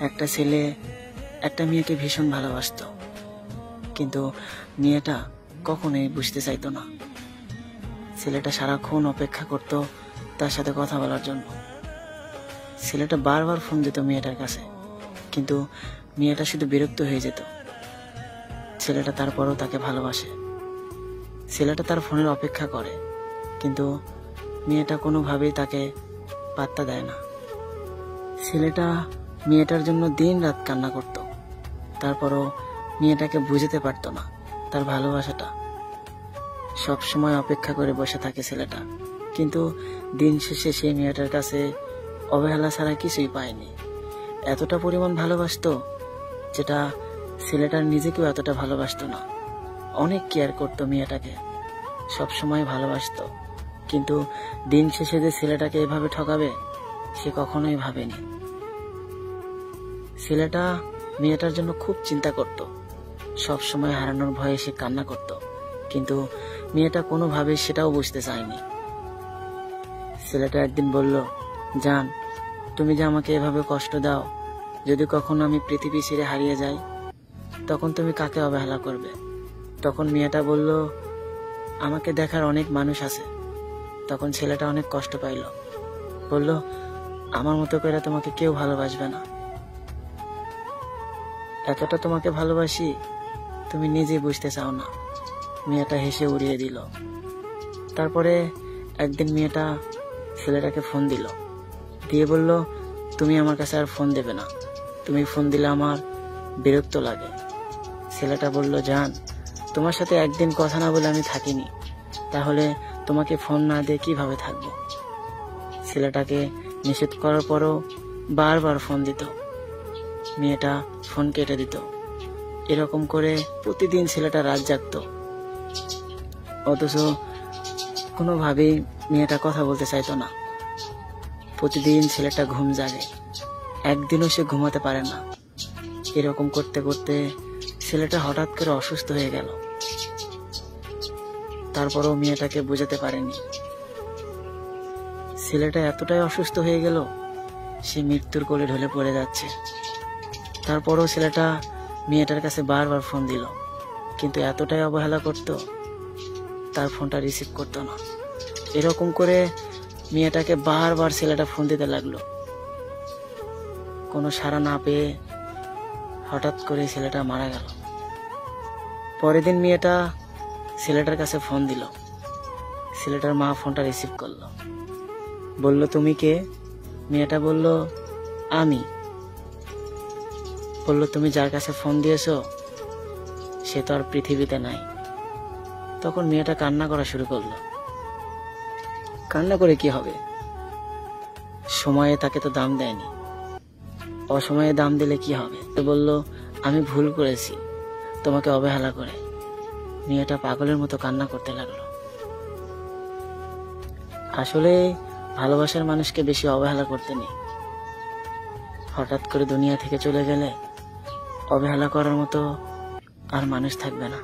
একটা ছেলে একটা মেয়েকে ভীষণ ভালোবাসতো, কিন্তু মেয়েটা কখনোই বুঝতে চাইতো না। ছেলেটা সারাক্ষণ অপেক্ষা করত তার সাথে কথা বলার জন্য। ছেলেটা বারবার ফোন দিত মেয়েটার কাছে, কিন্তু মেয়েটা শুধু বিরক্ত হয়ে যেত। ছেলেটা তারপরও তাকে ভালোবাসে। ছেলেটা তার ফোনের অপেক্ষা করে, কিন্তু মেয়েটা কোনোভাবেই তাকে পাত্তা দেয় না। ছেলেটা মেয়েটার জন্য দিন রাত কান্না করত, তারপরও মেয়েটাকে বুঝতে পারত না তার ভালোবাসাটা। সব সময় অপেক্ষা করে বসে থাকে ছেলেটা, কিন্তু দিন শেষে সেই মেয়েটার কাছে অবহেলা ছাড়া কিছুই পায়নি। এতটা পরিমাণ ভালোবাসতো যেটা ছেলেটার নিজেকেও এতটা ভালোবাসতো না। অনেক কেয়ার করতো মেয়েটাকে, সব সময় ভালোবাসতো, কিন্তু দিন শেষে যে ছেলেটাকে এভাবে ঠকাবে সে কখনোই ভাবেনি। ছেলেটা মেয়েটার জন্য খুব চিন্তা করত, সব সময় হারানোর ভয়ে সে কান্না করত, কিন্তু মেয়েটা কোনোভাবে সেটাও বুঝতে চায়নি। ছেলেটা একদিন বলল, জান, তুমি যে আমাকে এভাবে কষ্ট দাও, যদি কখনো আমি পৃথিবী ছেড়ে হারিয়ে যাই তখন তুমি কাকে অবহেলা করবে? তখন মেয়েটা বলল, আমাকে দেখার অনেক মানুষ আছে। তখন ছেলেটা অনেক কষ্ট পাইল, বলল, আমার মতো করে তোমাকে কেউ ভালোবাসবে না। এতটা তোমাকে ভালোবাসি তুমি নিজে বুঝতে চাও না। মেয়েটা হেসে উড়িয়ে দিল। তারপরে একদিন মেয়েটা ছেলেটাকে ফোন দিল, দিয়ে বলল, তুমি আমার কাছে আর ফোন দেবে না, তুমি ফোন দিলে আমার বিরক্ত লাগে। ছেলেটা বলল, জান, তোমার সাথে একদিন কথা না বলে আমি থাকিনি, তাহলে তোমাকে ফোন না দিয়ে কিভাবে থাকবো? ছেলেটাকে নিষেধ করার পরও বারবার ফোন দিত, মেয়েটা ফোন কেটে দিত। এরকম করে প্রতিদিন ছেলেটা রাত জাগত, অথচ কোনোভাবেই মেয়েটা কথা বলতে চাইতো না। প্রতিদিন ছেলেটা ঘুম জাগে, একদিনও সে ঘুমাতে পারে না। এরকম করতে করতে ছেলেটা হঠাৎ করে অসুস্থ হয়ে গেল। তারপরও মেয়েটাকে বোঝাতে পারেনি। ছেলেটা এতটাই অসুস্থ হয়ে গেল, সে মৃত্যুর কোলে ঢলে পড়ে যাচ্ছে। তারপরও ছেলেটা মেয়েটার কাছে বারবার ফোন দিল, কিন্তু এতটাই অবহেলা করত, তার ফোনটা রিসিভ করতো না। এরকম করে মেয়েটাকে বারবার ছেলেটা ফোন দিতে লাগলো। কোনো সাড়া না পেয়ে হঠাৎ করে ছেলেটা মারা গেল। পরের দিন মেয়েটা ছেলেটার কাছে ফোন দিল। ছেলেটার মা ফোনটা রিসিভ করলো, বলল, তুমি কে? মেয়েটা বলল, আমি। বলল, তুমি যার কাছে ফোন দিয়েছো সে তো আর পৃথিবীতে নাই। তখন মেয়েটা কান্না করা শুরু করলো। কান্না করে কি হবে? সময়ে তাকে তো দাম দেয়নি, অসময়ে দাম দিলে কি হবে? বলল, আমি ভুল করেছি তোমাকে অবহেলা করে। মেয়েটা পাগলের মতো কান্না করতে লাগলো। আসলে ভালোবাসার মানুষকে বেশি অবহেলা করতে নেই। হঠাৎ করে দুনিয়া থেকে চলে গেলে অবহেলা করার মতো আর মানুষ থাকবে না।